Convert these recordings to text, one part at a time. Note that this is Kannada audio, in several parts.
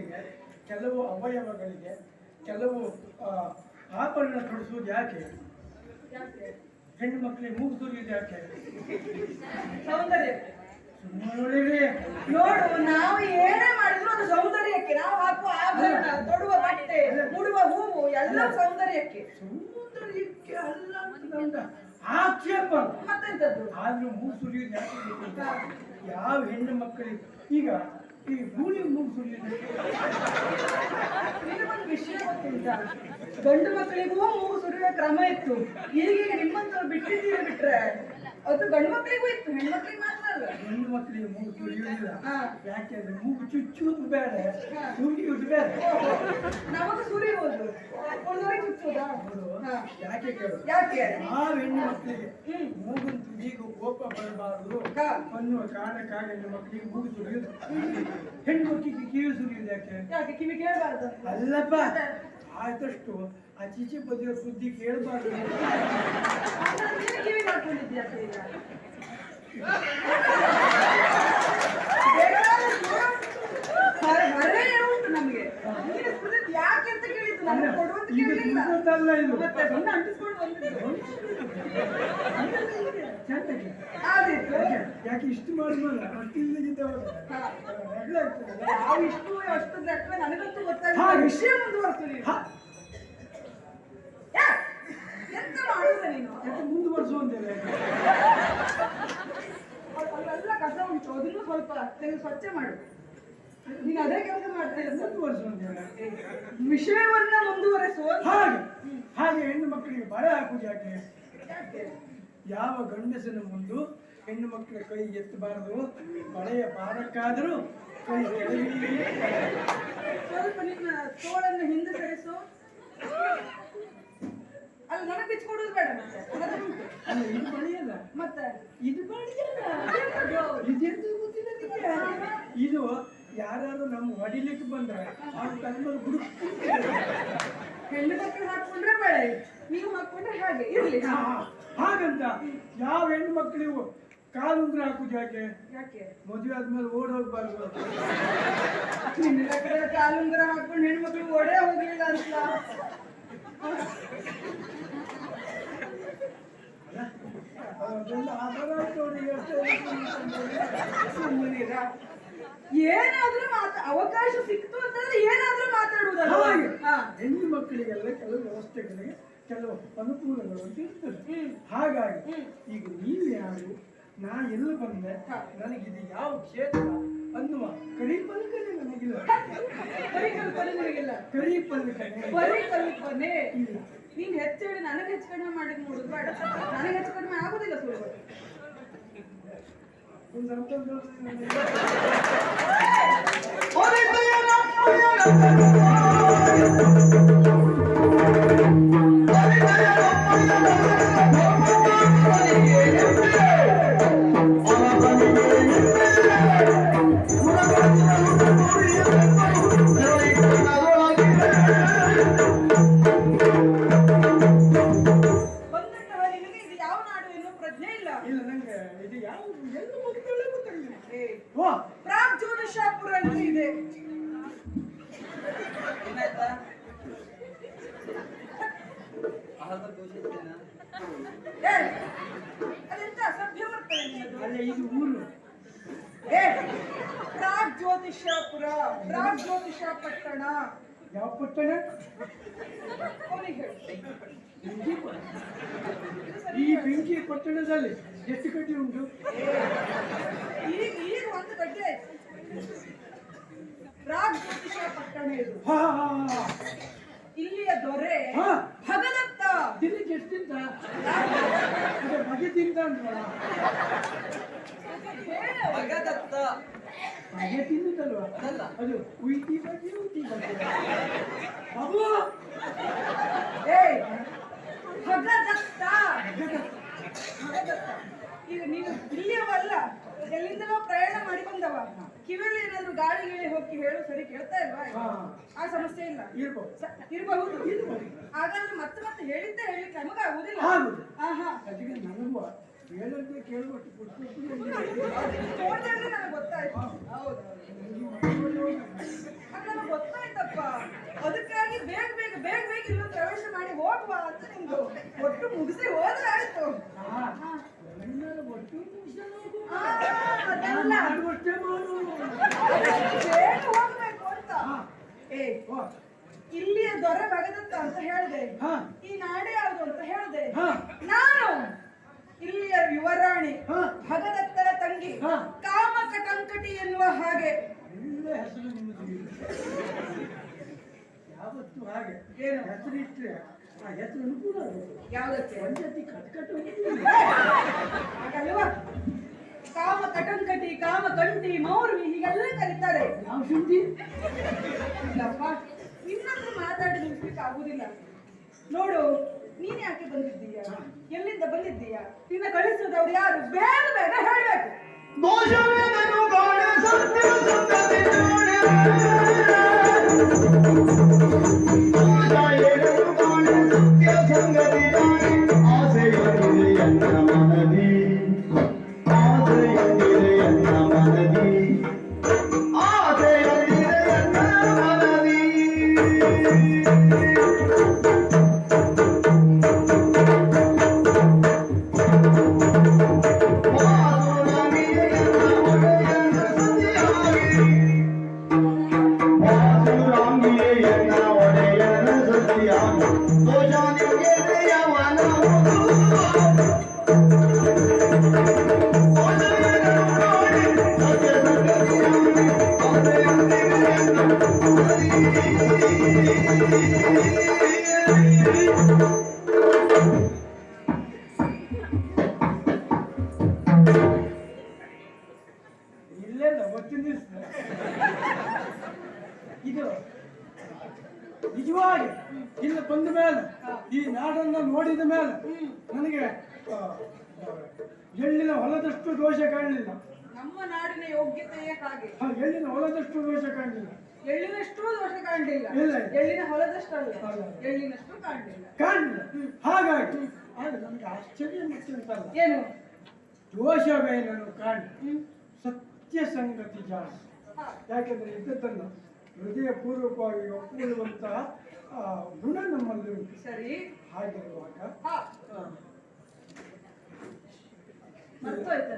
ಮಕ್ಕಳಿಗೆ ಕೆಲವು ಅವಯವಗಳಿಗೆ ಕೆಲವು ಆಭರಣ ತೊಡಿಸುವುದು ಯಾಕೆ? ಹೆಣ್ಣು ಮಕ್ಕಳಿಗೆ ಮೂಗು ಸುರಿಯುವುದು ಯಾಕೆ? ಸೌಂದರ್ಯ. ಸುಮ್ಮನೆ ನೋಡು, ನಾವು ಏನೇ ಮಾಡಿದ್ರು ಅದು ಸೌಂದರ್ಯಕ್ಕೆ. ನಾವು ಹಾಕುವ ಆಭರಣ, ತೊಡುವ ಬಟ್ಟೆ, ಮುಡುವ ಹೂವು ಎಲ್ಲ ಸೌಂದರ್ಯಕ್ಕೆ. ಸೌಂದರ್ಯಕ್ಕೆ ಅಲ್ಲ ಅಂತ ಆಕ್ಷೇಪ. ಮತ್ತೆಂತದ್ದು? ಆದ್ರೂ ಮೂಗು ಸುರಿಯುವುದು ಯಾಕೆ? ಯಾವ ಹೆಣ್ಣು ಮಕ್ಕಳಿಗೆ ಈಗ ಈ ಗೂಳಿ ಮೂಗು ಸುರಿಯುವುದು? ನಿಮಗೊಂದು ವಿಷಯ ಗೊತ್ತುಂಟಾ? ಗಂಡು ಮಕ್ಕಳಿಗೂ ಮೂಗು ಸುರಿಯುವ ಕ್ರಮ ಇತ್ತು. ಈಗೀಗ ನಿಮ್ಮಂತವ್ರು ಬಿಟ್ಟಿದ್ದೀರಿ ಬಿಟ್ರೆ ಅದು ಗಂಡು ಮಕ್ಕಳಿಗೂ ಇತ್ತು, ಹೆಣ್ಣು ಮಕ್ಕಳಿಗೆ ಮಾತ್ರ ಅಲ್ಲ. ಹೆಣ್ಣು ಮಕ್ಕಳಿಗೆ ಮೂಗು ಸುರಿಯುವುದಿಲ್ಲ. ಯಾಕೆಂದ್ರೆ ಮೂಗು ಚುಚ್ಚುವುದು ಬೇಡ, ಸುರಿಯುವುದು ಬೇಡ. ನಮಗೂ ಸುರಿಯುವುದು, ಉಳಿದವರಿಗೆ ಚುಚ್ಚುವುದಾ? ಯಾಕೆ ಕೇಳು? ಯಾಕೆ? ಆ ಹೆಣ್ಣು ಮಕ್ಕಳಿಗೆ ಮೂಗಿನ ತುದಿಗೂ ಕೋಪ ಬರಬಾರದು ಅನ್ನುವ ಕಾರಣಕ್ಕಾಗಿ ಹೆಣ್ಣು ಮಕ್ಕಳಿಗೆ ಮೂಗು ಸುರಿಯುವುದು. ಹೆಣ್ಣು ಮಕ್ಕಳಿಗೆ ಕಿವಿ ಸುರಿಯುವುದು ಯಾಕೆ? ಯಾಕೆ ಕಿವಿ ಕೇಳಬಾರ್ದು? ಅಲ್ಲಪ್ಪ, ಆದಷ್ಟು ಆಚೀಚೆ ಬದಿಯ ಸುದ್ದಿ ಕೇಳಬಾರ್ದು. ಕಿವಿ ಮಾಡ್ಕೊಂಡಿದ್ಯಾ? ಉಂಟು ನಮಗೆ. ಯಾಕೆ ಅಂತ ಕೇಳಿದ್ದು, ನಮಗೆ ಕೊಡುವಂತ ಕೇಳಿಲ್ಲ. ಅಂಟಿಸ್ಕೊಂಡು ಬಂದಿದ್ದು ಯಾಕೆ ಇಷ್ಟು ಮಾಡಿದ್ವಲ್ಲ ನಾವು ಇಷ್ಟು ಅಷ್ಟು ನನಗಂತೂ ಗೊತ್ತಾಗ ವಿಷಯ ಮುಂದುವರ್ಸ್ತೀವಿ. ಎಂತ ಮಾಡುದ ನೀನು? ಮುಂದುವರ್ಸುವಂತೇವೆ. ಅಲ್ಲೆಲ್ಲ ಕಸ ಉಂಟು, ಅದನ್ನು ಸ್ವಲ್ಪ ಸ್ವಚ್ಛ ಮಾಡು. ನೀನು ಅದೇ ಕೆಲಸ ಮಾಡ್ತೇನೆ. ಮುಂದುವರ್ಸುವಂತೇವೆ, ವಿಷಯವನ್ನ ಮುಂದುವರೆಸುವ. ಹಾಗೆ ಹೆಣ್ಣು ಮಕ್ಕಳಿಗೆ ಬಳೆ ಹಾಕುವುದು ಯಾಕೆ? ಯಾವ ಗಂಡಸನ ಮುಂದು ಹೆಣ್ಣು ಮಕ್ಕಳ ಕೈ ಎತ್ತಬಾರದು. ಬಳೆಯ ಭಾರಕ್ಕಾದರೂ ಕೈ ಕೆಳಗಿಳಿಯೇ. ಸ್ವಲ್ಪ ನಿನ್ನ ತೋಳನ್ನು ಹಿಂದೆ ಸರಿಸು. ಅಲ್ಲಿ ನನಗೆ ಬಿಚ್ಕೊಡೋದು ಬೇಡ. ಅಲ್ಲ, ಇದು ಬಳೆಯಲ್ಲ. ಮತ್ತೆ ಇದು ಬಳೆಯಲ್ಲ, ಇದೆಂತ ಗೊತ್ತಿಲ್ಲ ನಿಮಗೆ. ಇದು ಯಾರು ನಮ್ಮ ಹೊಡಿಲಿಕ್ಕೆ ಬಂದ್ರೆ ಅವ್ರ ತನ್ನ ಗುರು ಹೆಣ್ಣು ಮಕ್ಕಳು ಹಾಕೊಂಡ್ರೆ ಬೇಡ, ನೀವು ಹಾಕೊಂಡ್ರೆ ಹಾಗೆ ಇರ್ಲಿ. ಹಾಗಂತ ಯಾವ ಹೆಣ್ಣು ಮಕ್ಕಳಿಗೂ ಕಾಲುಂಗ್ರ ಹಾಕುದು ಯಾಕೆ? ಯಾಕೆ? ಮದುವೆ ಆದ್ಮೇಲೆ ಓಡ್ ಹೋಗ್ಬಾರ್ದು. ನಿನ್ನ ಕಡೆ ಕಾಲುಂಗರ ಹಾಕೊಂಡು ಹೆಣ್ಣು ಮಕ್ಕಳು ಓಡೇ ಹೋಗ್ಲಿಲ್ಲ ಅಂತ. ಏನಾದ್ರೂ ಅವಕಾಶ ಸಿಕ್ತು ಅಂತಂದ್ರೆ ಏನಾದ್ರೂ ಮಾತಾಡುವುದಲ್ಲ. ಹೆಣ್ಣು ಮಕ್ಕಳಿಗೆಲ್ಲ ಕೆಲವು ವ್ಯವಸ್ಥೆಗಳಿಗೆ ಕೆಲವು ಅನುಕೂಲಗಳು ಅಂತ ಇರ್ತದೆ. ಹಾಗಾಗಿ ಈಗ ನೀವು ಯಾರು, ನಾ ಎಲ್ಲ ಬಂದೆ, ನನಗಿದು ಯಾವ ಕ್ಷೇತ್ರ ಅನ್ನುವ ಕರಿಪಲ್ಕನೆ ನನಗಿಲ್ಲ. ಕರಿಪಲ್ಕನೆ ಇಲ್ಲ. ನೀನ್ ಹೆಚ್ಚು ನನಗೆ ಹೆಚ್ಚು ಕಡಿಮೆ ಮಾಡಿದ್ ನೋಡುದು ಬೇಡ. ನನಗೆ ಹೆಚ್ಚು ಕಡಿಮೆ ಆಗುದಿಲ್ಲ ಸುಲಭ. ಪ್ರಾಗ್ಜ್ಯೋತಿಷಾಪುರ ಅಂತ ಇದೆ. ಅದೆಂತ ಅಸಭ್ಯ ಬರ್ತದೆ. ಇದು ಊರು. ಪ್ರಾಗ್ಜ್ಯೋತಿಷಾಪುರ, ಪ್ರಾಗ್ಜ್ಯೋತಿಷ ಪಟ್ಟಣ. ಯಾವ ಪಟ್ಟಣ? ಈ ಬೆಂಕಿ ಪಟ್ಟಣದಲ್ಲಿ ಎಷ್ಟು ಕಡ್ಡಿ ಉಂಟು? ಈಗ ಒಂದು ಗಡ್ಡೆ ಆಯ್ತು. ಪ್ರಾಗ್ಜ್ಯೋತಿಷ ಪಟ್ಟಣ ಇದು. ಇಲ್ಲಿಯ ದೊರೆ ಭಗದತ್ತ. ತಿನ್ಲಿಕ್ಕೆ ಎಷ್ಟು ತಿಂತ? ಬಗೆ ತಿಂತ ಭಗದತ್ತ ಬಗೆ ತಿನ್ನುತ್ತಲ್ವಾ? ಅದು ಉಯ್ತಿ ಬಗ್ಗೆ ಉಯ್ತಿ ಬಗ್ಗೆ. ಬಾಬು ಭಗದತ್ತ. ಈಗ ನೀನು ಇಲ್ಲಿಯವಲ್ಲ, ಎಲ್ಲಿಂದಲೋ ಪ್ರಯಾಣ ಮಾಡಿ ಬಂದವ. ಕಿವಿಯಲ್ಲಿ ಏನಾದ್ರು ಗಾಳಿ ಗೀಳಿ ಹೋಗಿ ಹೇಳು, ಸರಿ ಕೇಳ್ತಾ ಇಲ್ವಾ? ಆ ಸಮಸ್ಯೆ ಇಲ್ಲ. ಇರಬಹುದು. ಹಾಗಾದ್ರೆ ಮತ್ತೆ ಮತ್ತೆ ಹೇಳಿದ್ದೆ ಹೇಳಿಕ್ಕೆ ನಮಗಾಗುದಿಲ್ಲ. ಅದಕ್ಕೆ ನನಗೂ ಹೇಳೋದೇ ಕೇಳುವಷ್ಟು ನೋಡಿದ್ರೆ ನನಗೆ ಗೊತ್ತಾಯ್ತು. ಹೌದು, ನನಗೆ ಹೋಗುವ ಅಂತ ನಿಮ್ದು ಒಟ್ಟು ಮುಗಿಸಿ ಹೋದ್ರೆ ಆಯ್ತು. ಒಟ್ಟು ಅದೆಲ್ಲ ಬೇಗ ಹೋಗ್ಬೇಕು ಅಂತ. ಇಲ್ಲಿಯ ದೊರೆ ಭಗದತ್ತ ಅಂತ ಹೇಳಿದೆ, ಈ ನಾಡೆ ಯಾವುದು ಅಂತ ಹೇಳಿದೆ. ನಾನು ಇಲ್ಲಿಯ ಯುವರಾಣಿ ಭಗದತ್ತನ ತಂಗಿ ಕಾಮಕ ಕಂಕಟಿ ಎನ್ನುವ ಹಾಗೆ. ಒಳ್ಳೆ ಹೆಸರು ನಿಮ್ಮದು. ಯಾವತ್ತು ಹಾಗೆ ಏನು ಹೆಸರು ಇಟ್ಟರೆ ಆ ಹೆಸರು ಅನುಕೂಲ ಆಗುತ್ತೆ. ಯಾವುದಕ್ಕೆ? ಒಂದ್ಸತಿ ಕಟ್ಕಟ್ಟು ಹಾಗಲ್ವಾ? ಕಾಮ ಕಟಂಕಟಿ, ಕಾಮ ಕಂಟಿ, ಮೌರ್ವಿ ಹೀಗೆಲ್ಲ ಕರೀತಾರೆ. ಯಾವ ಸುದ್ದಿ ಇಲ್ಲಪ್ಪ, ಇನ್ನೊಂದು ಮಾತಾಡಿ ನಿಲ್ಸ್ಲಿಕ್ಕೆ ಆಗುದಿಲ್ಲ. ನೋಡು, ನೀನ್ ಯಾಕೆ ಬಂದಿದ್ದೀಯಾ? ಎಲ್ಲಿಂದ ಬಂದಿದ್ದೀಯಾ? ನಿನ್ನ ಕಳಿಸಿದವ್ರು ಯಾರು? ಬೇಗ ಬೇಗ ಹೇಳ್ಬೇಕು. ಇದು ನಿಜವಾಗಿ ಇಲ್ಲಿ ಬಂದ ಮೇಲೆ ಈ ನಾಡನ್ನು ನೋಡಿದ ಮೇಲೆ ನನಗೆ ಎಳ್ಳಿನ ಹೊಲದಷ್ಟು ದೋಷ ಕಾಣಲಿಲ್ಲ. ನಮ್ಮ ನಾಡಿನ ಯೋಗ್ಯತೆಯೇ ಹಾಗೆ. ಎಳ್ಳಿನ ಹೊಲದಷ್ಟು ದೋಷ ಕಾಣಲಿಲ್ಲ. ಎಳ್ಳಿನಷ್ಟು ದೋಷ ಕಾಣಲಿಲ್ಲ. ಎಳ್ಳಿನ ಹೊಲದಷ್ಟಲ್ಲ, ಎಳ್ಳಿನಷ್ಟು ಕಾಣಲಿಲ್ಲ. ಹಾಗಾಗಿ ಆಗ ನನಗೆ ಆಶ್ಚರ್ಯ ಮುಟ್ಟಿಂತಲ್ಲ. ಏನು ದೋಷವೇನನ್ನು ಕಾಣಿ ಸತ್ಯ ಸಂಗತಿ ಜಾಸ್ತಿ. ಯಾಕೆಂದ್ರೆ ಇದ್ದದ್ದನ್ನು ಹೃದಯ ಪೂರ್ವಕವಾಗಿ ಒಪ್ಪಿಕೊಳ್ಳುವಂತಹ ಗುಣ ನಮ್ಮಲ್ಲಿ ಉಂಟು. ಸರಿ, ಹಾಗಿರುವಾಗ ಮರ್ತೋಯ್ತ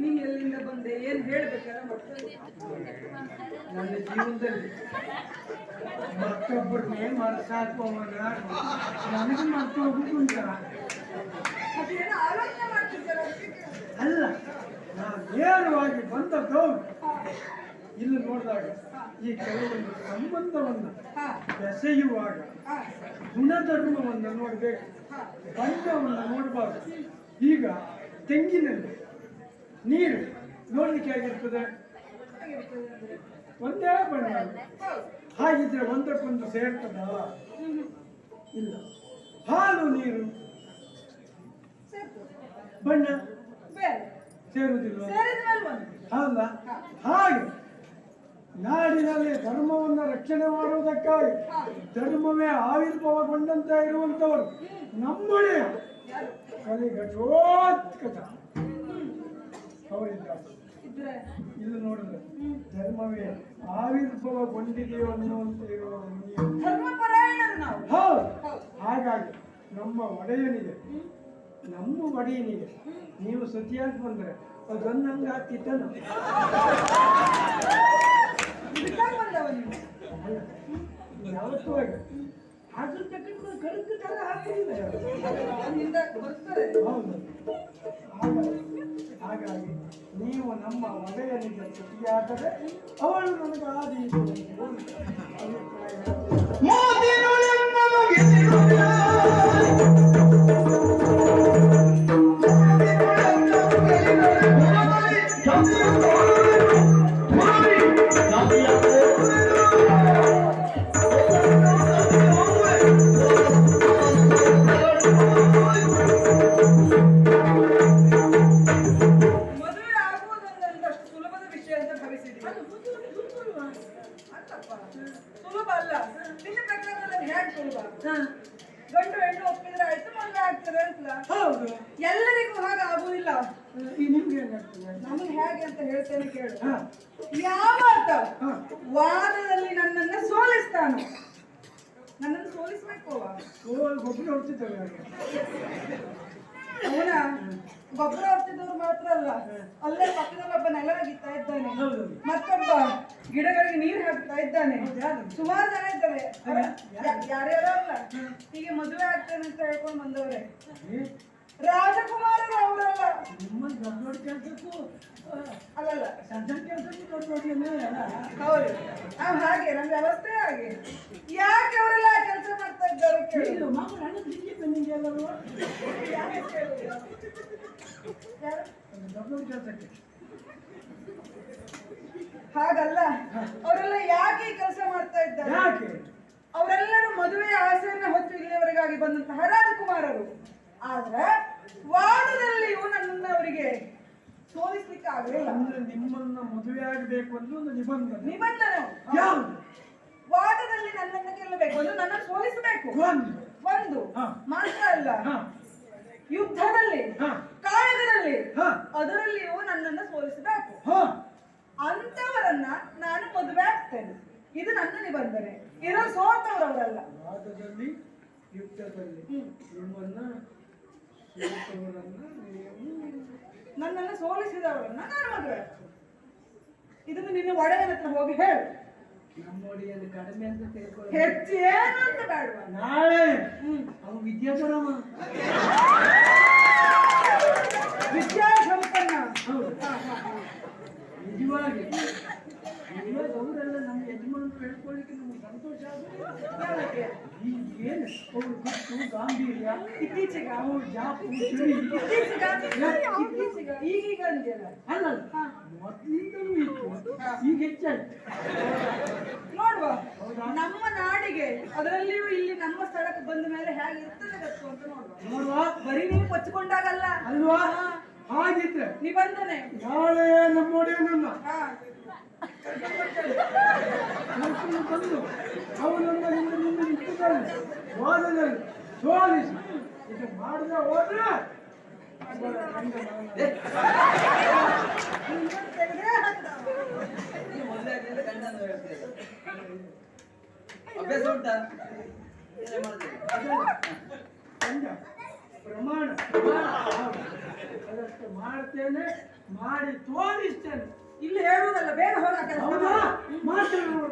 ನೀನ್ ಎಲ್ಲಿಂದ ಬಂದೆ, ಏನ್ ಹೇಳ್ಬೇಕಲ್ಲ ನನ್ನ ಜೀವನದಲ್ಲಿ ಮತ್ತೊಬ್ಬರನ್ನೇ ಮರ್ಸಾಕುವವನ ನನಗೆ ಮರ್ತು ಹೋಗುದುಂಟ. ಆಲೋಚನೆ ಮಾಡ್ತಿದ್ದಾರೆ. ಅಲ್ಲ, ನಾನು ನೇರವಾಗಿ ಬಂದದ್ದು ಇಲ್ಲಿ ನೋಡಿದಾಗ ಈ ಕೆಲವೊಂದು ಸಂಬಂಧವನ್ನು ಬೆಸೆಯುವಾಗ ಗುಣಧರ್ಮವನ್ನು ನೋಡಬೇಕು, ಬಣ್ಣವನ್ನು ನೋಡಬಾರ್ದು. ಈಗ ತೆಂಗಿನಲ್ಲಿ ನೀರು ನೋಡ್ಲಿಕ್ಕೆ ಆಗಿರ್ತದೆ ಒಂದೇ ಬಣ್ಣ, ಹಾಗಿದ್ರೆ ಒಂದಕ್ಕೊಂದು ಸೇರ್ತದ? ಇಲ್ಲ. ಹಾಲು ನೀರು ಬಣ್ಣ ಸೇರುವುದಿಲ್ಲ, ಹೌದಾ? ಹಾಗೆ ನಾಡಿನಲ್ಲಿ ಧರ್ಮವನ್ನು ರಕ್ಷಣೆ ಮಾಡುವುದಕ್ಕಾಗಿ ಧರ್ಮವೇ ಆವಿರ್ಭಾವಗೊಂಡಂತ ಇರುವಂತವರು ನಮ್ಮಳೆ ಕಲಿಘಟೋತ್ಕಟ ಅವರಿದ್ದಾರೆ. ಇಲ್ಲಿ ನೋಡಿದ್ರೆ ಧರ್ಮವೇ ಆವಿರ್ಭಾವಗೊಂಡಿದೆಯೋ ಅನ್ನುವಂತ ಹೌದು. ಹಾಗಾಗಿ ನಮ್ಮ ಒಡೆಯನಿಗೆ, ನಮ್ಮ ಒಡೆಯನಿಗೆ ನೀವು ಸತಿಯಾಗಿ ಬಂದ್ರೆ ಅದನ್ನಂಗ ಹಾಕಿದ್ದನು ಯಾವತ್ತೂ ಅದ್ರ ತಗೊಂಡು ಕಲಿತು ತರ ಹಾಕಿಲ್ಲ. ಹೌದು. ಹಾಗಾಗಿ ನೀವು ನಮ್ಮ ಒಡೆಯನಿಗೆ ಸತಿಯಾದರೆ ಅವಳು ನನಗೆ ಆದಿ ಸುಲಭ ಅಲ್ಲ. ನಿನ್ನ ಪ್ರಕಾರದಲ್ಲಿ ಹೇಗೆ ಸುಲಭ? ಗಂಡು ಹೆಣ್ಣು ಒಪ್ಪಿದ್ರೆ ಆಯ್ತು, ಮದುವೆ ಆಗ್ತದೆ ಅಂತಲ್ಲ. ಎಲ್ಲರಿಗೂ ಹಾಗೆ ಆಗುದಿಲ್ಲ. ನಮಗೆ ಹೇಗೆ ಅಂತ ಹೇಳ್ತೇನೆ ಕೇಳು. ಯಾವತ್ತ ವಾದದಲ್ಲಿ ನನ್ನನ್ನ ಸೋಲಿಸ್ತಾನು, ಸೋಲಿಸ್ಬೇಕು ಅವ. ಗೊಬ್ಬರ ಹೊಡ್ತಿದ್ದೇವೆ ಹಾಗೆ. ಅವನ ಗೊಬ್ಬರ ಹೊಡ್ತಿದ್ದವ್ರು ಮಾತ್ರ ಅಲ್ಲ, ಅಲ್ಲೇ ಪಕ್ಕದಲ್ಲಿ ಒಬ್ಬ ನೆಲರಾಗಿತ್ತಾ ಇದ್ದಾನೆ, ಮತ್ತೊಬ್ಬ ಗಿಡಗಳಿಗೆ ನೀರು ಹಾಕ್ತಾ ಇದ್ದಾನೆ. ಸುಮಾರು ಜನ ಇದ್ದಾರೆ, ಯಾರ್ಯಾರೋ ಅಲ್ಲ, ಹೀಗೆ ಮದುವೆ ಆಗ್ತೇನೆ ಅಂತ ಹೇಳ್ಕೊಂಡು ಬಂದವ್ರೆ. ರಾಜಕುಮಾರರು ಅವರಲ್ಲ. ನಿಮ್ಮ ದೊಡ್ಡ ದೊಡ್ಡ ಕೆಲಸಕ್ಕೂ ಅಲ್ಲಲ್ಲ, ಸಣ್ಣ ಕೆಲಸಕ್ಕೂ ದೊಡ್ಡ ದೊಡ್ಡ ಹೌದು. ಹಾಗೆ ನಮ್ಮ ವ್ಯವಸ್ಥೆ ಹಾಗೆ. ಯಾಕೆ ಅವರೆಲ್ಲ ಕೆಲಸ ಮಾಡ್ತಾ ಇದ್ದಾರೆ ಕೇಳಿ. ಮಕ್ಕಳು ಹಣ ತಿಂಡಿ ಬಂದಿದೆ ಅಲ್ಲಲ್ವಾ? ಯಾಕೆ ಕೇಳುದು? ಯಾರು? ದೊಡ್ಡ ದೊಡ್ಡ ಕೆಲಸಕ್ಕೆ ಹಾಗಲ್ಲ, ಅವರೆಲ್ಲ ಯಾಕೆ ಈ ಕೆಲಸ ಮಾಡ್ತಾ ಇದ್ದಾರೆ? ಯಾಕೆ? ಅವರೆಲ್ಲರೂ ಮದುವೆಯ ಆಸೆಯನ್ನ ಹೊತ್ತು ಇಲ್ಲಿಯವರೆಗಾಗಿ ಬಂದಂತಹ ರಾಜಕುಮಾರರು. ಆದ್ರೆ ವಾದದಲ್ಲಿಯೂ ನನ್ನನ್ನು ಅವರಿಗೆ ಸೋಲಿಸ್ಲಿಕ್ಕೆ ಆಗಲಿಲ್ಲ. ಅಂದ್ರೆ ನಿಮ್ಮನ್ನ ಮದುವೆ ಆಗಬೇಕು ಅಂದ್ರೆ ಒಂದು ನಿಬಂಧನೆ ಯಾವುದು? ವಾದದಲ್ಲಿ ನನ್ನನ್ನು ಗೆಲ್ಲಬೇಕು ಅಂದ್ರೆ ನನ್ನನ್ನು ಸೋಲಿಸಬೇಕು. ಒಂದು ಮಾತ್ರ ಅಲ್ಲ, ಯುದ್ಧದಲ್ಲಿ, ಕಾಳಗದಲ್ಲಿ, ಅದರಲ್ಲಿಯೂ ನನ್ನನ್ನು ಸೋಲಿಸಬೇಕು. ಅಂತವರನ್ನ ನಾನು ಮದುವೆ ಆಗ್ತೇನೆ. ಇದು ನನ್ನ ನಿಬಂಧನೆ. ಇರೋ ಸೋತವರವರಲ್ಲ. ವಾದದಲ್ಲಿ, ಯುದ್ಧದಲ್ಲಿ ನಿಮ್ಮನ್ನ ನನ್ನನ್ನು ಸೋಲಿಸಿದವರನ್ನ ನಾನು ಮದುವೆ ಆಗ್ತೇನೆ. ಇದನ್ನು ನಿನ್ನ ಒಡೆಯನ ಹತ್ರ ಹೋಗಿ ಹೇಳು. ನಮ್ಮ ಒಡೆಯನ್ನು ಕಡಿಮೆ ಅಂತ ತಿಳ್ಕೊಳ್ಳಿ. ಹೆಚ್ಚು ಏನು ಅಂತ ಬೇಡವಾ? ನಾಳೆ ಅವ ವಿದ್ಯಾಧರಮ, ವಿದ್ಯಾಸಂಪನ್ನ. ನಿಜವಾಗಿ ಅವರೆಲ್ಲ ನಮ್ಮ ಯಜಮಾನರು ಹೇಳ್ಕೊಳ್ಳಿಕ್ಕೆ ನಮ್ಗೆ ಸಂತೋಷ ಆಗುತ್ತೆ. ಏನು ಅವರು ಗುಟ್ಟು ಗಾಂಭೀರ್ಯ, ಇತ್ತೀಚೆಗೆ ಅವರು ಜಾಪು ಈಗೀಗ ಅಂದ್ಯಲ್ಲ, ಅಲ್ಲ ಮೊದಲಿಂದಲೂ ಇತ್ತು, ಈಗ ಹೆಚ್ಚಾಯ್ತು. ನೋಡುವ ನಮ್ಮ ನಾಡಿಗೆ, ಅದರಲ್ಲಿಯೂ ಇಲ್ಲಿ ನಮ್ಮ ಸ್ಥಳಕ್ಕೆ ಬಂದ ಮೇಲೆ ಹೇಗೆ ಇರ್ತದೆ ಗೊತ್ತು ಅಂತ ನೋಡುವ. ಬರೀ ನೀವು ಕೊಚ್ಚಿಕೊಂಡಾಗಲ್ಲ ಅಲ್ವಾ? ಹಾಗಿದ್ರೆ ನಿಬಂಧನೆ ನಾಳೆ ನಮ್ಮೊಡೆಯನನ್ನ ಬಂದು ಅವನನ್ನ ನಿನ್ನ ನಿಂತಿದ್ದಾನೆ ವಾದದಲ್ಲಿ ಸೋಲಿಸಿ ಇದು ಮಾಡದೆ ಹೋದ್ರೆ ಅಭ್ಯಾಸ ಉಂಟಾ? ಪ್ರಮಾಣ ಅದಷ್ಟು ಮಾಡ್ತೇನೆ, ಮಾಡಿ ತೋರಿಸ್ತೇನೆ. ಇಲ್ಲಿ ಹೇಳುವುದಲ್ಲ, ಬೇರೆ ಹೋಗ ಮಾತಾಡೋಣ.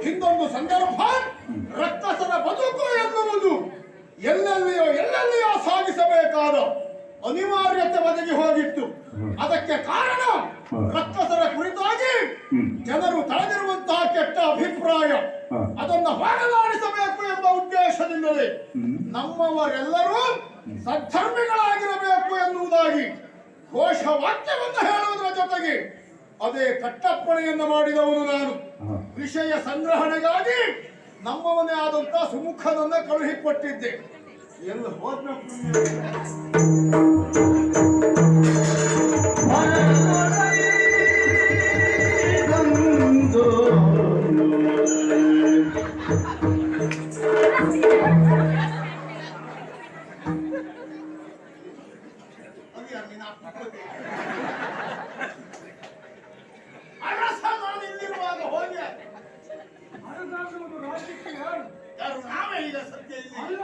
ಹಿಂದೊಂದು ಸಂದರ್ಭ ರಕ್ಕಸರ ಬದುಕು ಎನ್ನುವುದು ಎಲ್ಲೆಲ್ಲಿಯೋ ಸಾಗಿಸಬೇಕಾದ ಅನಿವಾರ್ಯತೆ ಒದಗಿ ಹೋಗಿತ್ತು. ಅದಕ್ಕೆ ಕಾರಣ ರಕ್ಕಸರ ಕುರಿತಾಗಿ ಜನರು ತಳೆದಿರುವಂತಹ ಕೆಟ್ಟ ಅಭಿಪ್ರಾಯ, ಅದನ್ನು ಹೋಗಲಾಡಿಸಬೇಕು ಎಂಬ ಉದ್ದೇಶದಿಂದಲೇ ನಮ್ಮವರೆಲ್ಲರೂ ಸದ್ಧರ್ಮಿಗಳಾಗಿರಬೇಕು ಎನ್ನುವುದಾಗಿ ಘೋಷವಾಕ್ಯವನ್ನು ಹೇಳುವುದರ ಜೊತೆಗೆ ಅದೇ ಕಟ್ಟಪ್ಪಣೆಯನ್ನು ಮಾಡಿದವನು ನಾನು. ವಿಷಯ ಸಂಗ್ರಹಣೆಗಾಗಿ ನಮ್ಮವನೇ ಆದಂತ ಸುಮುಖನನ್ನ ಕಳುಹಿಕೊಟ್ಟಿದ್ದೆ. ಎಲ್ಲ ಹೋದ್ಬೇಕು. ಇಲ್ಲಿರುವಾಗ ಹೋಗಿ ಯಾರು ನಾವೇ ಈಗ ಸತ್ಯ ಇಲ್ಲಿ ಅಲ್ಲ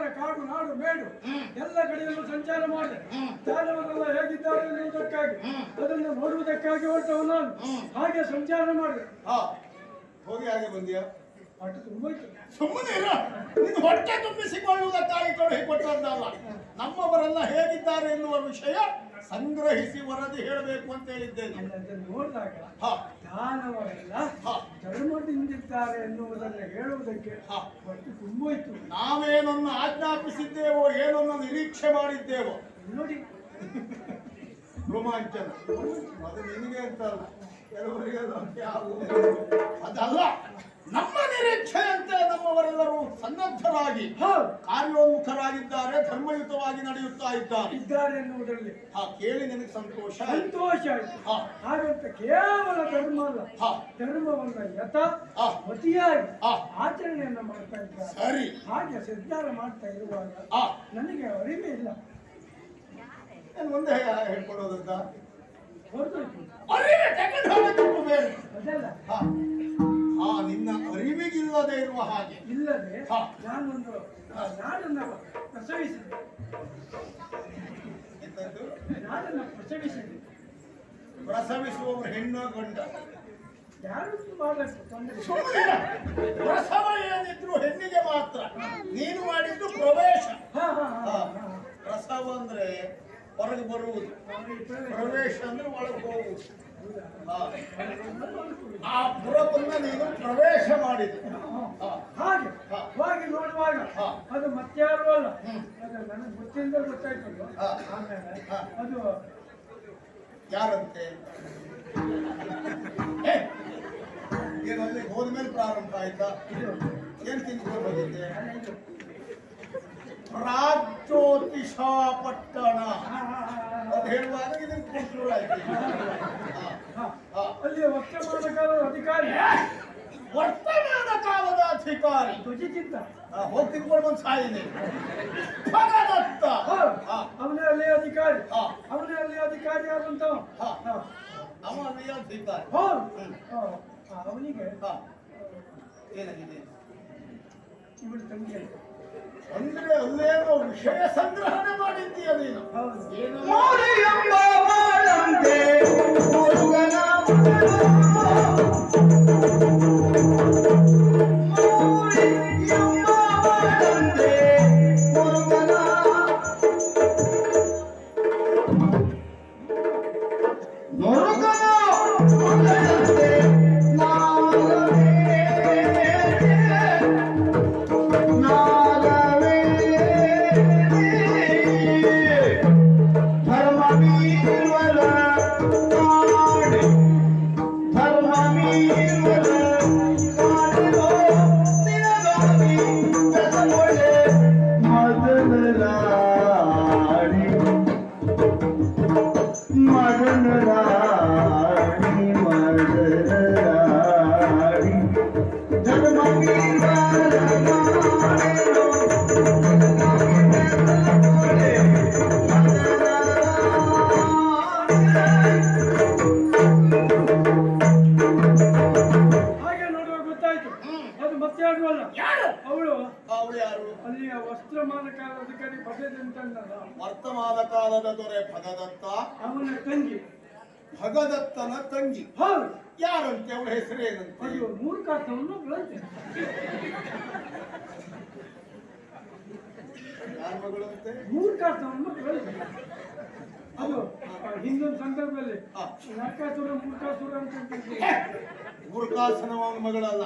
ಮರ ಕಾಡು ನಾಡು ಮೇಡು ಎಲ್ಲ ಕಡೆಯಲ್ಲೂ ಸಂಚಾರ ಮಾಡಿದೆ. ಜಾನವರೆಲ್ಲ ಹೇಗಿದ್ದಾರೆ ಎನ್ನುವುದಕ್ಕಾಗಿ ಅದನ್ನು ನೋಡುವುದಕ್ಕಾಗಿ ಹೊರಟವು ನಾನು. ಹಾಗೆ ಸಂಚಾರ ಮಾಡಿದೆ. ಹೋಗಿ ಹಾಗೆ ಬಂದ್ಯಾ? ಪಾಠ ತುಂಬ ಇತ್ತು. ಸುಮ್ಮನೆ ಇಲ್ಲ, ನೀನು ಹೊಟ್ಟೆ ತುಂಬಿಸಿಕೊಳ್ಳುವುದಕ್ಕಾಗಿ ಕಳುಹಿಕೊಟ್ಟದ್ದಲ್ಲ. ನಮ್ಮವರೆಲ್ಲ ಹೇಗಿದ್ದಾರೆ ಎನ್ನುವ ವಿಷಯ ಸಂಗ್ರಹಿಸಿ ವರದಿ ಹೇಳಬೇಕು ಅಂತ ಹೇಳಿದ್ದೇನೆ. ಅದನ್ನು ನೋಡಿದಾಗ ದಾನವರೆಲ್ಲ ಧರ್ಮದಿಂದಿದ್ದಾರೆ ಎನ್ನುವುದನ್ನು ಹೇಳುವುದಕ್ಕೆ ಹೊಟ್ಟೆ ತುಂಬ ಇತ್ತು. ನಾವೇನನ್ನು ಆಜ್ಞಾಪಿಸಿದ್ದೇವೋ ಏನನ್ನು ನಿರೀಕ್ಷೆ ಮಾಡಿದ್ದೇವೋ ನೋಡಿ, ರೋಮಾಂಚನ ಅದು ನಿನಗೆ ಅಂತಲ್ಲ, ಕೆಲವರಿಗೆ ಅದಲ್ಲ. ನಮ್ಮ ನಿರೀಕ್ಷೆಯಂತೆ ನಮ್ಮವರೆಲ್ಲರೂ ಸನ್ನದ್ಧರಾಗಿ ಕಾರ್ಯೋನ್ಮುಖರಾಗಿದ್ದಾರೆ, ಧರ್ಮಯುತವಾಗಿ ನಡೆಯುತ್ತಾ ಇದ್ದಾರೆ ಎನ್ನುವುದರಲ್ಲಿ ಕೇಳಿ ನನಗೆ ಸಂತೋಷ ಆಯಿತು. ಹಾಗಂತ ಕೇವಲ ಧರ್ಮ ಅಲ್ಲ, ಧರ್ಮವನ್ನ ಯಥಾವತಿಯಾಗಿ ಆಚರಣೆಯನ್ನ ಮಾಡ್ತಾ ಇದ್ದಾರೆ. ಸರಿ, ಹಾಗೆ ಸಿದ್ಧಾರ ಮಾಡ್ತಾ ಇರುವಾಗ ನನಗೆ ಅರಿಮೆ ಇಲ್ಲ. ನಾನು ಒಂದೇ ಹೇಳ್ಕೊಡೋದಂತ ಹೊರತು ಅದಲ್ಲ, ನಿನ್ನ ಅರಿವಿಗಿಲ್ಲದೆ ಇರುವ ಹಾಗೆ ಇಲ್ಲದೆ ನಾನೊಂದು ನಾಡನ್ನ ಪ್ರಸವಿಸಿದೆ. ಎಂತದ್ದು? ನಾಡನ್ನ ಪ್ರಸವಿಸಿದೆ. ಪ್ರಸವಿಸುವವರು ಹೆಣ್ಣು ಗಂಡ ಯಾರು ಮಾಡಬೇಕು ತೊಂದರೆ. ಪ್ರಸವ ಏನಿದ್ರು ಹೆಣ್ಣಿಗೆ ಮಾತ್ರ. ನೀನು ಮಾಡಿದ್ದು ಪ್ರವೇಶ. ಪ್ರಸವ ಅಂದ್ರೆ ಹೊರಗೆ ಬರುವುದು, ಪ್ರವೇಶ ಅಂದ್ರೆ ಒಳಗೆ ಹೋಗುವುದು. ಆ ಪುರವನ್ನ ನೀನು ಪ್ರವೇಶ ಮಾಡಿದೆ. ಹಾಗೆ ಹೋಗಿ ನೋಡುವಾಗ ಅದು ಮತ್ಯಾರು ಅಲ್ಲ, ಅದು ನನಗೆ ಗೊತ್ತಿಂದ ಗೊತ್ತಾಯ್ತು. ಆಮೇಲೆ ಅದು ಯಾರಂತೆ ಏನಲ್ಲಿ ಹೋದ್ಮೇಲೆ ಪ್ರಾರಂಭ ಆಯ್ತಾ? ಏನ್ ತಿನ್ಕೊಂಡು ಬಂದಿದ್ದೆ? ರಾಜ್ಯೋತಿಷ ಪಟ್ಟಣ ಅದು ಹೇಳುವಾಗ ಇದನ್ನು ಕೊಟ್ಟರು ಆಯ್ತು. ಅಲ್ಲಿ ವರ್ತಮಾನ ಕಾಲದ ಅಧಿಕಾರಿ, ವರ್ತಮಾನ ಕಾಲದ ಅಧಿಕಾರಿ ಧ್ವಜಿಚಿಂತ ಹೋಗಿ ತಿನ್ಕೊಂಡು ಬಂದು ಸಾಯಿದೆ. ಭಗದತ್ತ ಅವನೇ ಅಲ್ಲಿ ಅಧಿಕಾರಿ, ಅವನೇ ಅಲ್ಲಿ ಅಧಿಕಾರಿ ಆದಂತವ. ಅವ ಅಲ್ಲಿ ಅಧಿಕಾರಿ. ಅವನಿಗೆ ಏನಾಗಿದೆ? ಇವಳು ತಂಗಿ ಅಂದ್ರೆ ಅಲ್ಲೇನೋ ವಿಷಯ ಸಂಗ್ರಹಣೆ ಮಾಡಿದ್ದೀಯ ನೀನು. ವರ್ತಮಾನ ಕಾಲದ ದೊರೆ ಭಗದತ್ತ, ಅವನ ತಂಗಿ ಭಗದತ್ತನ ತಂಗಿ. ಯಾರಂತೆ? ಅವಳ ಹೆಸರೇನಂತೆ? ಮೂರ್ಖಾರ್ಥವನ್ನು ಯಾರ ಮಗಳಂತೆ? ಮೂರ್ಖಾರ್ಥವನ್ನು ಅದು ಹಿಂದೊಂದು ಸಂದರ್ಭದಲ್ಲಿ ನರಕಾಸುರ ಮೂರ್ಖಾಸುರ ಅಂತ ಮೂರ್ಖಾಸನವನ ಮಗಳಲ್ಲ,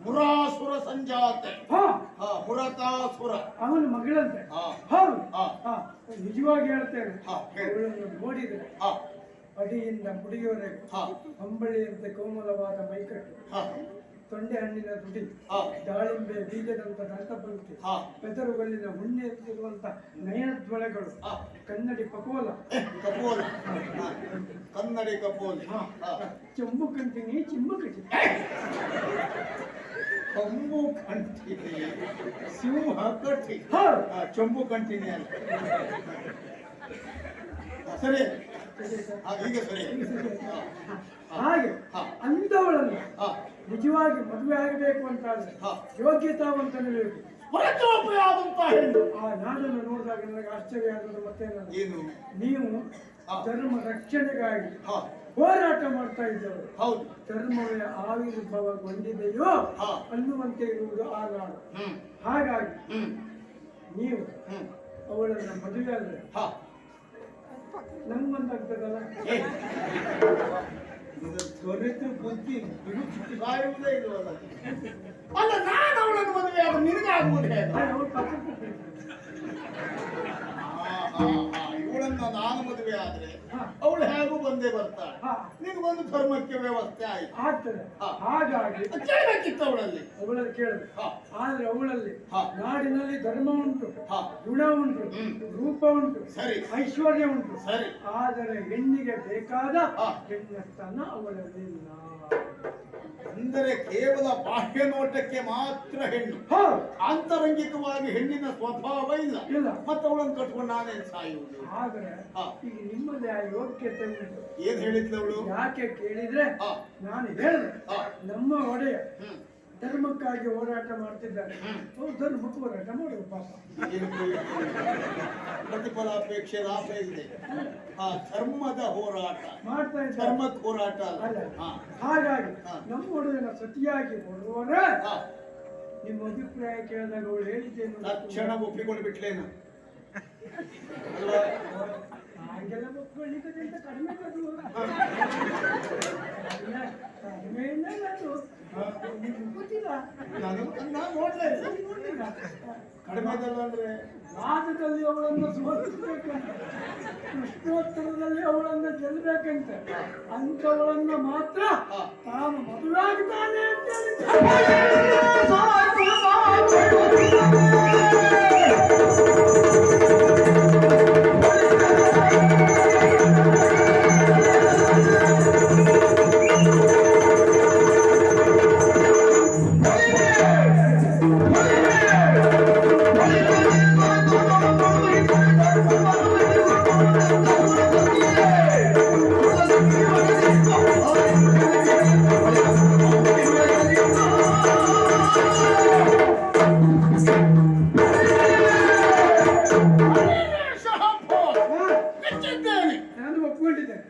ಮುರಾಸುರ ಸಂಜಾತೆ, ಮುರಕಾಸುರ ಅವನ ಮಗಳಂತೆ. ಹೌದು, ನಿಜವಾಗಿ ಹೇಳ್ತೇನೆ, ಅವಳನ್ನು ನೋಡಿದ್ರೆ ಅಡಿಯಿಂದ ಮುಡಿಯವರೆಗೆ ಅಂಬಳಿಯಂತೆ ಕೋಮಲವಾದ ಮೈಕಟ್ಟು, ತೊಂಡೆ ಹಣ್ಣಿನ ತುಟಿ, ದಾಳಿಂಬೆ ಬೀಜದಂತ ದಂತಪಂಕ್ತಿ, ಬೆದರುಗಳಿನ ಉಣ್ಣೆತ್ತಿರುವಂತ ನಯನಜ್ವಳಗಳು, ಕನ್ನಡಿ ಪಕೋಲ, ಕಪೋಲ, ಕನ್ನಡಿ ಕಪೋಲ, ಚೆಂಬು ಕಂಟಿನಿ, ಚಿಮ್ಮು ಕಟಿ, ಕಂಬು ಕಂಟಿನಿ, ಸಿಂಹ ಕಟ್ಟಿ, ಚೊಂಬು ಕಂಟಿನಿ ಅಲ್ಲ. ಸರಿ, ಈಗ ಸರಿ. ಹಾಗೆ ಅಂದವಳನ್ನು ನಿಜವಾಗಿ ಮದುವೆ ಆಗಬೇಕು ಅಂತ ಯೋಗ್ಯತಾವಂತನಿರಬೇಕು. ಹೊರತೋಪೆಯಾದಂತ ಹೆಣ್ಣು. ಆ ನಾಡನ್ನು ನೋಡಿದಾಗ ನನಗೆ ಆಶ್ಚರ್ಯ ಆಗೋದು ಮತ್ತೇನಲ್ಲ, ಏನು? ನೀವು ಹಾ. ಧರ್ಮ ರಕ್ಷಣೆಗಾಗಿ ಹಾ, ಹೋರಾಟ ಮಾಡ್ತಾ ಇದ್ದವರು. ಹೌದು. ಧರ್ಮವೇ ಆವಿರ್ಭಾವಗೊಂಡಿದೆಯೋ ಹಾ. ಅನ್ನುವಂತೆ ಇರುವುದು ಆ ನಾಡು. ಹ್ಮ್ ಹಾಗಾಗಿ ಹ್ಮ್ ನೀವು ಹ್ಮ್ ಅವಳನ್ನ ಮದುವೆ ಆದ್ರೆ ಹಾ. ನಮ್ಗೊಂದಾಗ್ತದಲ್ಲ. ಏ, ಇದು ದೊರೆತು ಬುದ್ಧಿ ಸಾಯುವುದೇ ಇಲ್ವಲ್ಲ. ಅಲ್ಲ, ನಾನು ಅವಳನ್ನು ಮದುವೆ ಆಗ ನಿನಗೆ ಆಗುವುದು ಹೇಗೆ? ಅವ್ರು ಪಕ್ಕಕ್ಕೆ ಹೋಗ್ಬೇಕು. ಇವಳನ್ನ ನಾನು ಮದುವೆ ಆದ್ರೆ ಹಾ. ಅವಳು ಹೇಗೂ ಬಂದೇ ಬರ್ತಾಳೆ. ಹಾ. ನಿನಗೊಂದು ಧರ್ಮಕ್ಕೆ ವ್ಯವಸ್ಥೆ ಆಯ್ತು. ಆಗ್ತದೆ. ಹಾ. ಹಾಗಾಗಿ ಕೇಳಬೇಕಿತ್ತು ಅವಳಲ್ಲಿ. ಅವಳಲ್ಲಿ ಕೇಳಿದೆ. ಹಾ. ಆದ್ರೆ ಅವಳಲ್ಲಿ ಹಾ. ನಾಡಿನಲ್ಲಿ ಧರ್ಮ ಉಂಟು, ಹಾ. ಗುಣ ಉಂಟು, ಹ್ಮ್. ರೂಪ ಉಂಟು, ಸರಿ. ಐಶ್ವರ್ಯ ಉಂಟು. ಸರಿ. ಆದರೆ ಹೆಣ್ಣಿಗೆ ಬೇಕಾದ ಹಾ. ಹೆಣ್ಣಸ್ತನ ಅವಳಲ್ಲಿಲ್ಲ. ಅಂದರೆ ಕೇವಲ ಬಾಹ್ಯ ನೋಟಕ್ಕೆ ಮಾತ್ರ ಹೆಣ್ಣು, ಹೌದು. ಆಂತರಂಗಿಕವಾಗಿ ಹೆಣ್ಣಿನ ಸ್ವಭಾವ ಇಲ್ಲ. ಇಲ್ಲ. ಮತ್ತೆ ಅವಳನ್ನು ಕಟ್ಕೊಂಡು ನಾನೇನ್ ಸಾಯುವುದು? ಆದ್ರೆ ಹಾ. ಈಗ ನಿಮ್ಮಲ್ಲಿ ಆ ಯೋಗ್ಯತೆ ಉಂಟು. ಏನ್ ಹೇಳಿದ್ಲು ಅವಳು? ಯಾಕೆ ಕೇಳಿದ್ರೆ ಹಾ. ನಾನು ಹೇಳಿದೆ, ಹಾ. ನಮ್ಮ ಒಡೆಯ ಹ್ಮ್. ಧರ್ಮಕ್ಕಾಗಿ ಹೋರಾಟ ಮಾಡ್ತಿದ್ದಾರೆ. ಹ್ಮ್. ಅವ್ರು ಧರ್ಮಕ್ಕೆ ಹೋರಾಟ ಮಾಡುದು ಪಾಪ. ಏನು ಪ್ರತಿಫಲಾಪೇಕ್ಷೆ ಲಾಭ ಇದೆ. ಆ ಧರ್ಮದ ಹೋರಾಟ, ಮಾಡ್ತಾ ಇದ್ದಾರೆ. ಧರ್ಮಕ್ಕೆ ಹೋರಾಟ ಅಲ್ಲ. ಅಲ್ಲ. ಹಾ. ಹಾಗಾಗಿ ಹಾ. ನಮ್ಮ ಒಡೆಯನ ಸತಿಯಾಗಿ ಬರುವವರ ಹಾ. ನಿಮ್ಮ ಅಭಿಪ್ರಾಯ ಕೇಳಿದಾಗ ಅವಳು ಹೇಳಿದ್ದೇನು? ತಕ್ಷಣ ಒಪ್ಪಿಕೊಂಡು ಬಿಟ್ಲೇನು? ಅಲ್ವಾ? ಹಾಗೆಲ್ಲ ಒಪ್ಕೊಳ್ಳಿಕ್ಕೆ ಅಂತ ಕಡಿಮೆ ಕೊಡುವ. ಕಡಿಮೆಯಿಂದ ಅದು ನಿಮ್ಗೆ ಗೊತ್ತಿಲ್ಲ. ನಾನು ನೋಡ್ಲೇ ಇಲ್ಲ. ನೋಡ್ಲಿಲ್ಲ. ಕಡಿಮೆದಲ್ಲ ಅಂದ್ರೆ ವಾದದಲ್ಲಿ ಅವಳನ್ನು ಸೋಲಿಸಬೇಕಂತ, ಪ್ರಶ್ನೋತ್ತರದಲ್ಲಿ ಅವಳನ್ನು ಗೆಲ್ಲಬೇಕಂತ, ಅಂಥವಳನ್ನು ಮಾತ್ರ ತಾನು ಮದುವೆಯಾಗ್ತಾನೆ ಅಂತ ಮೆಚ್ಚಿದ್ದೇನೆ. ನಾನು ಒಪ್ಕೊಂಡಿದ್ದೇನೆ.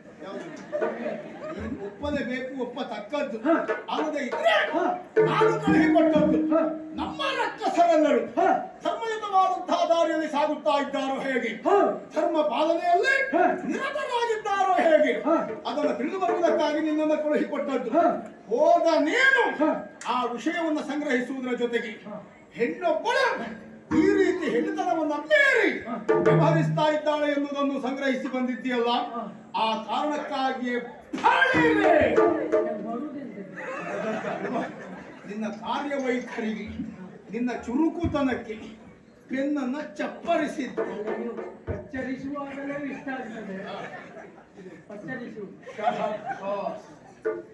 ನೀನು ಒಪ್ಪಲೇಬೇಕು, ಒಪ್ಪತಕ್ಕದ್ದು. ಹಾ. ಅಲ್ಲದೆ ಇದ್ರೆ ಹಾ. ನಾನು ಕಳುಹಿಕೊಟ್ಟದ್ದು. ಹಾ. ನಮ್ಮ ರಕ್ಕಸರೆಲ್ಲರೂ ಹಾ. ಧರ್ಮಯುತವಾದಂತಹ ದಾರಿಯಲ್ಲಿ ಸಾಗುತ್ತಾ ಇದ್ದಾರೋ ಹೇಗೆ, ಹೌದು. ಧರ್ಮ ಪಾಲನೆಯಲ್ಲಿ ಹಾ. ನಿರತರಾಗಿದ್ದಾರೋ ಹೇಗೆ, ಹಾ. ಅದನ್ನು ತಿಳಿದು ಬರುವುದಕ್ಕಾಗಿ ನಿನ್ನನ್ನು ಕಳುಹಿಕೊಟ್ಟದ್ದು. ಹಾ. ಹೋದ ನೀನು ಹಾ. ಆ ವಿಷಯವನ್ನು ಸಂಗ್ರಹಿಸುವುದರ ಜೊತೆಗೆ ಹಾ. ಹೆಣ್ಣೊಬ್ಬಳು ಈ ರೀತಿ ಹೆಣ್ಣುತನವನ್ನು ಮೀರಿ ಹಾ. ವ್ಯವಹರಿಸ್ತಾ ಇದ್ದಾಳೆ ಎನ್ನುವುದನ್ನು ಸಂಗ್ರಹಿಸಿ ಬಂದಿದ್ದೀಯಲ್ಲ, ಹಾ. ಆ ಕಾರಣಕ್ಕಾಗಿಯೇ ಫಾಳಿವೆ. ನಿನ್ನ ಕಾರ್ಯವೈಖರಿಗೆ, ನಿನ್ನ ಚುರುಕುತನಕ್ಕೆ ಪೆನ್ನನ್ನ ಚಪ್ಪರಿಸಿದ್ದು. ಎಚ್ಚರಿಸುವಾಗಲೇ ಇಷ್ಟ ಆಗ್ತದೆ. ಎಚ್ಚರಿಸು.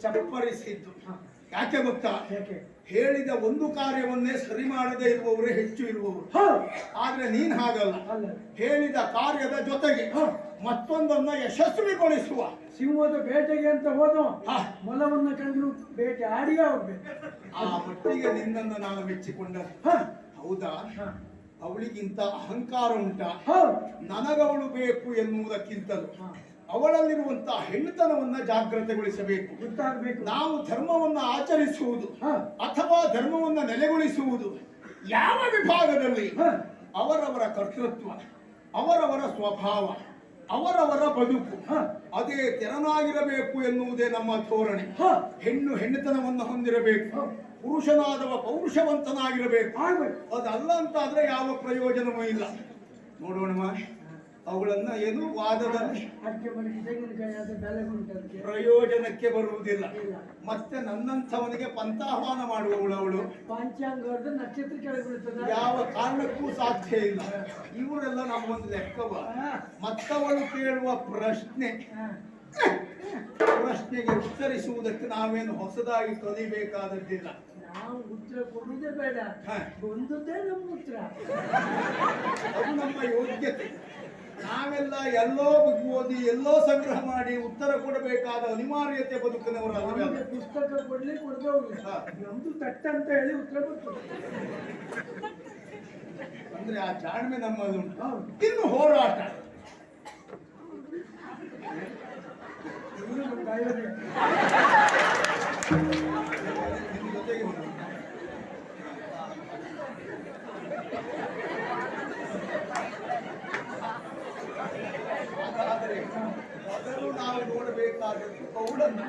ಚಪ್ಪರಿಸಿದ್ದು ಹಾ. ಯಾಕೆ ಗೊತ್ತಾ? ಯಾಕೆ? ಹೇಳಿದ ಒಂದು ಕಾರ್ಯವನ್ನೇ ಸರಿ ಮಾಡದೇ ಇರುವವರೇ ಹೆಚ್ಚು ಇರುವವರು. ಹೌದು. ಆದ್ರೆ ನೀನ್ ಹಾಗಲ್ಲ. ಅಲ್ಲ. ಹೇಳಿದ ಕಾರ್ಯದ ಜೊತೆಗೆ ಹಾ. ಮತ್ತೊಂದನ್ನ ಯಶಸ್ವಿಗೊಳಿಸುವ. ಸಿಂಹದ ಬೇಟೆಗೆ ಅಂತ ಹೋದವ ಹಾ. ಮೊಲವನ್ನ ಕಂಡು ಬೇಟೆ ಆಡಿಯೇ ಹೋಗ್ಬೇಕು. ಆ ಮಟ್ಟಿಗೆ ನಿನ್ನನ್ನು ನಾನು ಮೆಚ್ಚಿಕೊಂಡ. ಹಾ. ಹೌದಾ? ಹಾ. ಅವಳಿಗಿಂತ ಅಹಂಕಾರ ಉಂಟಾ? ಹೌದು. ನನಗವಳು ಬೇಕು ಎನ್ನುವುದಕ್ಕಿಂತಲೂ ಹಾ. ಅವಳಲ್ಲಿರುವಂತಹ ಹೆಣ್ಣುತನವನ್ನ ಜಾಗ್ರತೆಗೊಳಿಸಬೇಕು. ಗೊತ್ತಾಗಬೇಕು. ನಾವು ಧರ್ಮವನ್ನು ಆಚರಿಸುವುದು ಹಾ. ಅಥವಾ ಧರ್ಮವನ್ನು ನೆಲೆಗೊಳಿಸುವುದು ಯಾವ ವಿಭಾಗದಲ್ಲಿ ಹಾ. ಅವರವರ ಕರ್ತೃತ್ವ, ಅವರವರ ಸ್ವಭಾವ, ಅವರವರ ಬದುಕು ಹಾ. ಅದೇ ತೆರನಾಗಿರಬೇಕು ಎನ್ನುವುದೇ ನಮ್ಮ ಧೋರಣೆ. ಹಾ. ಹೆಣ್ಣು ಹೆಣ್ಣುತನವನ್ನು ಹೊಂದಿರಬೇಕು, ಹಾ. ಪುರುಷನಾದವ ಪೌರುಷವಂತನಾಗಿರಬೇಕು. ಆಗ್ಬೇಕು. ಅದಲ್ಲ ಅಂತಾದ್ರೆ ಯಾವ ಪ್ರಯೋಜನವೂ ಇಲ್ಲ. ನೋಡೋಣ, ಅವುಗಳನ್ನ ಏನು ವಾದದಲ್ಲಿ ಅಡಿಕೆ ಮನೆಗೆ ತೆಂಗಿನಕಾಯಿ ಆದ ಬೆಲೆ ಉಂಟು, ಅದಕ್ಕೆ ಪ್ರಯೋಜನಕ್ಕೆ ಬರುವುದಿಲ್ಲ. ಇಲ್ಲ. ಮತ್ತೆ ನನ್ನಂಥವನಿಗೆ ಪಂಥಾಹ್ವಾನ ಮಾಡುವವಳು ಅವಳು. ಪಂಚಾಂಗದ ನಕ್ಷತ್ರ ಕೆಳಗೆ ಬೀಳ್ತದ. ಯಾವ ಕಾರಣಕ್ಕೂ ಸಾಧ್ಯ ಇಲ್ಲ. ಇವರೆಲ್ಲ ನಮ್ಮೊಂದು ಲೆಕ್ಕವ. ಮತ್ತವಳು ಕೇಳುವ ಪ್ರಶ್ನೆಗೆ ಉತ್ತರಿಸುವುದಕ್ಕೆ ನಾವೇನು ಹೊಸದಾಗಿ ಕಲಿಬೇಕಾದದ್ದಿಲ್ಲ. ನಾವು ಉತ್ತರ ಕೊಡುವುದೇ ಬೇಡ, ಹಾ. ಬಂದದ್ದೇ ನಮ್ಮ ಉತ್ತರ. ಅದು ನಮ್ಮ ಯೋಗ್ಯತೆ. ನಾವೆಲ್ಲ ಎಲ್ಲೋ ಓದಿ ಎಲ್ಲೋ ಸಂಗ್ರಹ ಮಾಡಿ ಉತ್ತರ ಕೊಡಬೇಕಾದ ಅನಿವಾರ್ಯತೆ ಬದುಕಿನವರಲ್ಲ. ನಮಗೆ ಪುಸ್ತಕ ಕೊಡ್ಲಿ ಕೊಡದೆ ಹೋಗ್ಲಿ, ಹಾ. ನಮ್ದು ತಟ್ಟ ಅಂತ ಹೇಳಿ ಉತ್ತರ ಕೊಡ್ತದೆ. ಅಂದ್ರೆ ಆ ಜಾಣ್ಮೆ ನಮ್ಮಲ್ಲಿ ಉಂಟು. ಹೌದು. ಇನ್ನು ಹೋರಾಟ ಎಲ್ಲರೂ ಕಾಯೋದೇ. ನಿನ್ನ ಜೊತೆಗೆ ಉಂಟು. ಹಾಗಾದರೆ ಮೊದಲು ನಾವು ನೋಡಬೇಕಾದದ್ದು ಗೌಡನ್ನು.